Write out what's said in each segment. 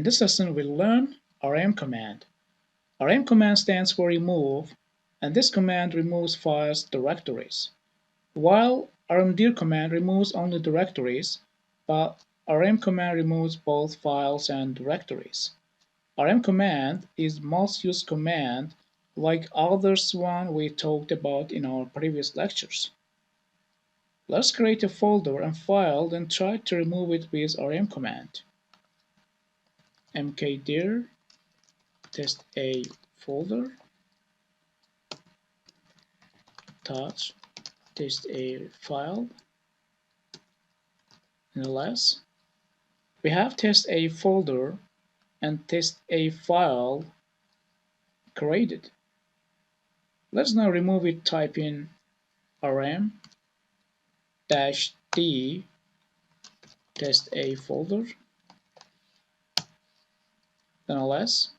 this lesson, we'll learn rm command. Rm command stands for remove, and this command removes files directories, while rmdir command removes only directories, but rm command removes both files and directories. Rm command is most used command like others one we talked about in our previous lectures. Let's create a folder and file, then try to remove it with rm command. mkdir test a folder touch test a file and ls. We have test a folder and test a file created. Let's now remove it. Type in rm -d test a folder, then ls,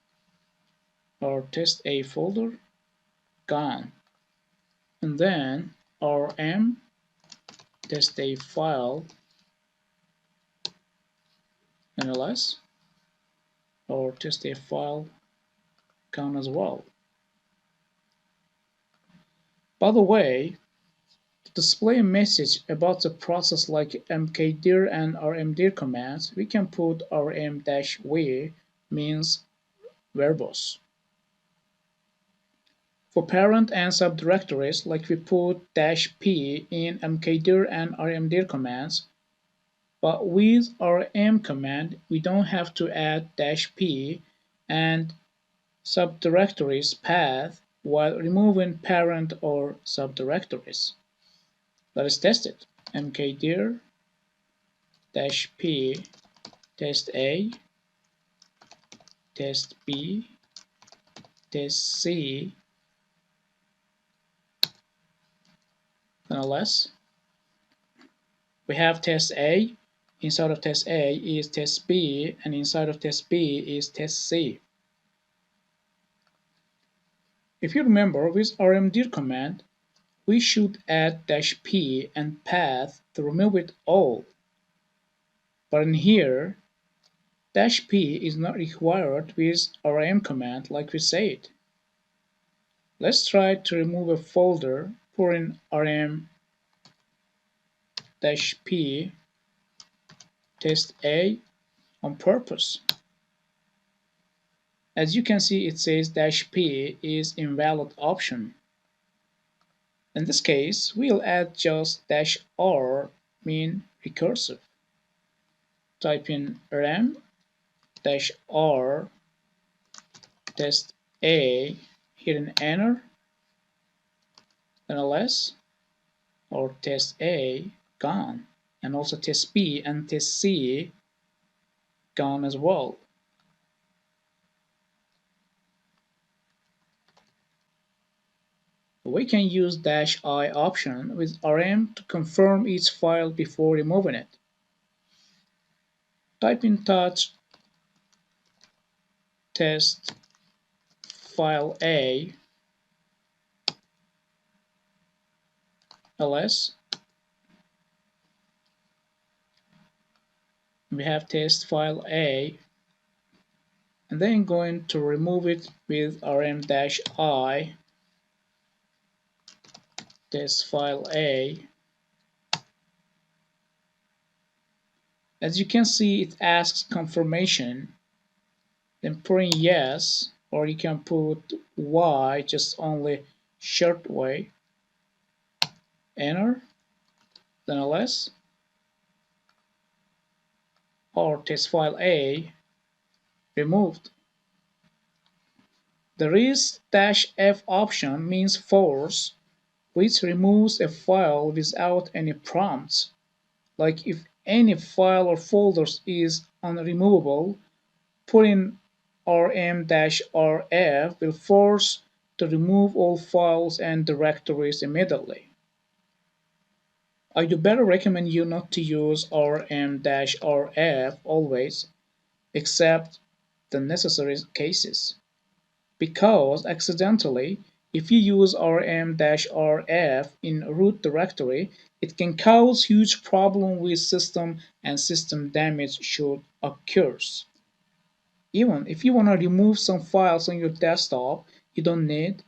or test a folder, gone, and then rm test a file, and ls, or test a file, gone as well. By the way, to display a message about the process like mkdir and rmdir commands, we can put rm-v means verbose. For parent and subdirectories, like we put -p in mkdir and rmdir commands, but with rm command we don't have to add -p and subdirectories path while removing parent or subdirectories. Let us test it. mkdir -p test A, test B, test C, and ls. We have test A. Inside of test A is test B, and inside of test B is test C. If you remember, with rmdir command, we should add -p and path to remove it all. But in here, -p is not required with rm command like we said. Let's try to remove a folder, put in rm -p test A on purpose. As you can see, it says -p is invalid option. In this case, we'll add just -r, mean recursive. Type in rm -r test A, hit an enter, then ls, or test A, gone, and also test B and test C, gone as well. We can use -i option with rm to confirm each file before removing it. Type in touch test file A, ls. We have test file A, and then going to remove it with rm-i test file A. As you can see, it asks confirmation, then put in yes, or you can put y, just only short way, enter, then ls, or test file A, removed. There is -f option, means force, which removes a file without any prompts. Like if any file or folders is unremovable, putting rm-rf will force to remove all files and directories immediately. I do better recommend you not to use rm-rf always, except the necessary cases, because accidentally, if you use rm-rf in root directory, it can cause huge problem with system and system damage should occurs. Even if you want to remove some files on your desktop you don't need,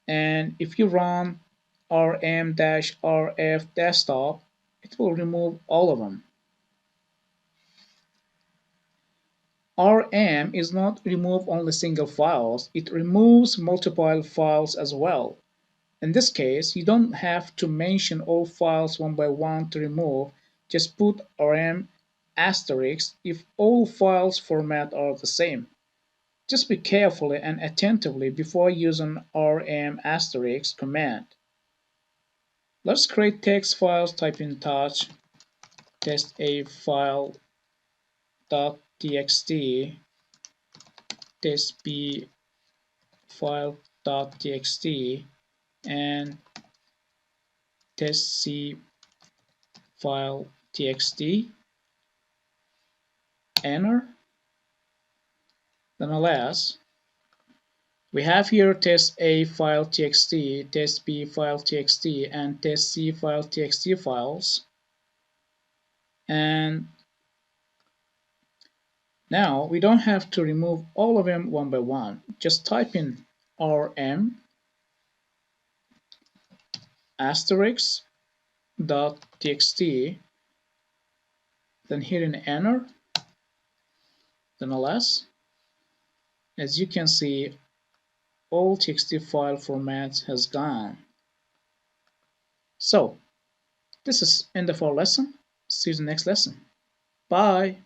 and if you run rm-rf desktop, it will remove all of them. rm is not remove only single files, it removes multiple files as well. In this case, you don't have to mention all files one by one to remove, just put rm asterisk if all files format are the same. Just be carefully and attentively before using rm asterisk command. Let's create text files. Type in touch test a file.txt, test b file.txt, and test c file.txt. Enter. Then alas, we have here test a file.txt, test b file.txt, and test c file.txt files. And now we don't have to remove all of them one by one. Just type in rm asterisk dot txt, then hit an enter, then ls. As you can see, all txt file formats has gone. So this is end of our lesson. See you in the next lesson. Bye.